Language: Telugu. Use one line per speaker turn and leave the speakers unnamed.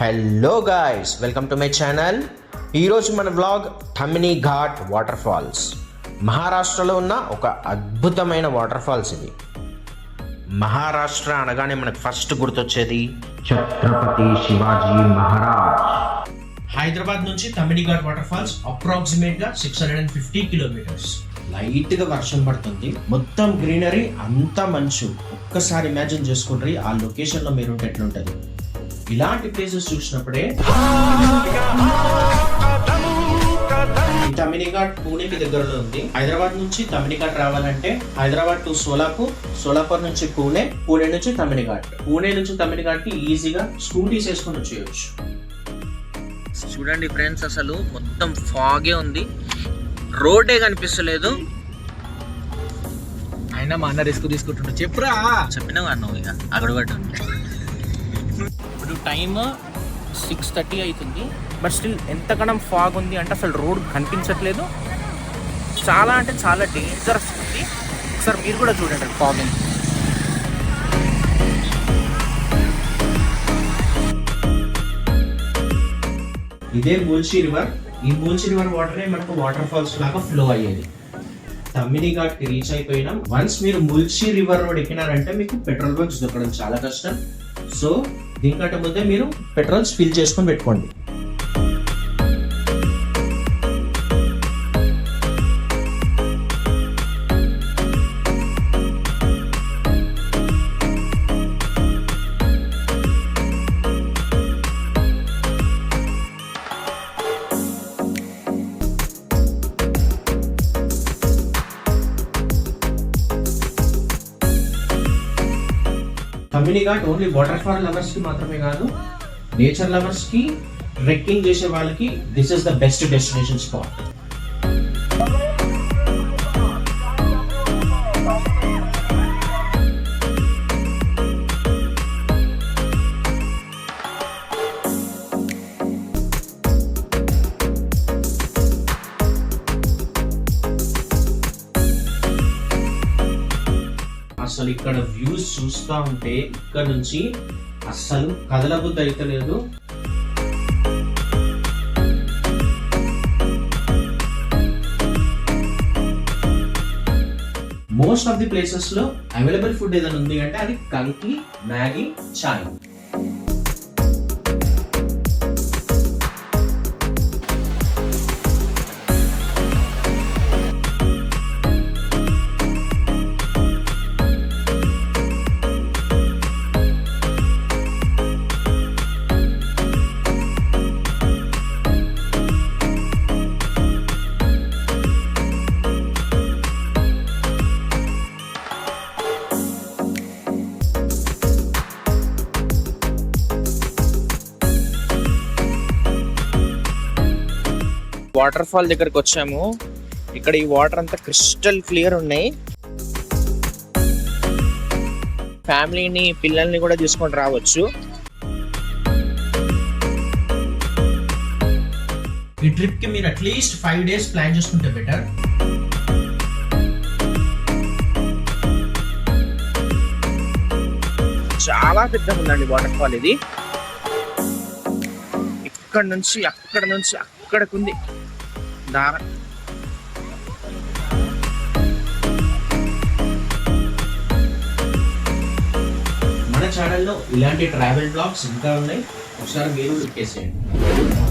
Hello guys, welcome to my channel. ఈరోజు మన వ్లాగ్ ఠమినీ ఘాట్ వాటర్ ఫాల్స్. మహారాష్ట్రలో ఉన్న ఒక అద్భుతమైన వాటర్ ఫాల్స్ ఇది. మహారాష్ట్ర అనగానే మనకు ఫస్ట్ గుర్తొచ్చేది ఛత్రపతి శివాజీ మహారాజ్. హైదరాబాద్ నుంచి ఠమినీ ఘాట్ వాటర్ ఫాల్స్ అప్రాక్సిమేట్గా 650 కిలోమీటర్స్. లైట్గా వర్షం పడుతుంది, మొత్తం గ్రీనరీ, అంతా మంచు. ఒక్కసారి ఇమాజిన్ చేసుకుంటారు ఆ లొకేషన్లో మీరు ఉంటే ఎట్లుంటుంది. ఇలాంటి ప్లేసెస్ చూసినప్పుడే ఠమినీ ఘాట్ పూణేకి దగ్గరలో ఉంది. హైదరాబాద్ నుంచి ఠమినీ ఘాట్ రావాలంటే హైదరాబాద్ టు సోలాపూర్, సోలాపూర్ నుంచి పూణే, పూణే నుంచి ఠమినీ ఘాట్, పూణే నుంచి ఠమినీ ఘాట్ కి ఈజీగా స్కూటీస్ వేసుకొని వచ్చేయచ్చు.
చూడండి ఫ్రెండ్స్, అసలు మొత్తం ఫాగే ఉంది, రోడ్డే కనిపిస్తలేదు.
అయినా మా అన్న రిస్క్ తీసుకుంటుండ్రు. చెప్పురా,
చెప్పినా అన్నావు ఇక అగడగడ్డ. ఇప్పుడు టైమ్ 6:30 అవుతుంది, బట్ స్టిల్ ఎంతకన్నా ఫాగ్ ఉంది అంటే అసలు రోడ్ కనిపించట్లేదు. చాలా అంటే చాలా డేంజరస్ ఉంది. ఒకసారి మీరు కూడా చూడండి ఫాగింగ్.
ఇదే మూల్చి రివర్. ఈ మూల్చి రివర్ వాటరే మనకు వాటర్ ఫాల్స్ లాగా ఫ్లో అయ్యేది. ఠమినీ ఘాట్ కి రీచ్ అయిపోయినాం. వన్స్ మీరు మూల్చి రివర్ రోడ్ ఎక్కినారంటే మీకు పెట్రోల్ బంక్స్ దొరకడం చాలా కష్టం. సో దీనికంటే ముందే మీరు పెట్రోల్స్ ఫిల్ చేసుకొని పెట్టుకోండి. Tamhini Ghat only waterfall lovers కి మాత్రమే కాదు, నేచర్ లవర్స్ కి, ట్రెక్కింగ్ చేసే వాళ్ళకి this is the best destination spot. అసలు ఇక్కడ వ్యూస్ చూస్తా ఉంటే ఇక్కడ నుంచి అస్సలు కదలబుద్ధి అయితే లేదు. మోస్ట్ ఆఫ్ ది ప్లేసెస్ లో అవైలబుల్ ఫుడ్ ఏదైనా ఉంది అంటే అది కంకి, మ్యాగీ, చాయ్.
వాటర్ ఫాల్ దగ్గరకు వచ్చాము. ఇక్కడ ఈ వాటర్ అంతా క్రిస్టల్ క్లియర్ ఉన్నాయి. ఫ్యామిలీని, పిల్లల్ని కూడా తీసుకొని రావచ్చు.
ఈ ట్రిప్ కి మీరు అట్లీస్ట్ 5 days ప్లాన్ చేసుకుంటే బెటర్.
చాలా పెద్దగా ఉందండి వాటర్ ఫాల్ ఇది. ఇక్కడ నుంచి అక్కడికి ఉంది దారం.
మన ఛానల్లో ఇలాంటి ట్రావెల్ బ్లాగ్స్ ఇంకా ఉన్నాయి, ఒకసారి మీరు లుక్ చేసేయండి.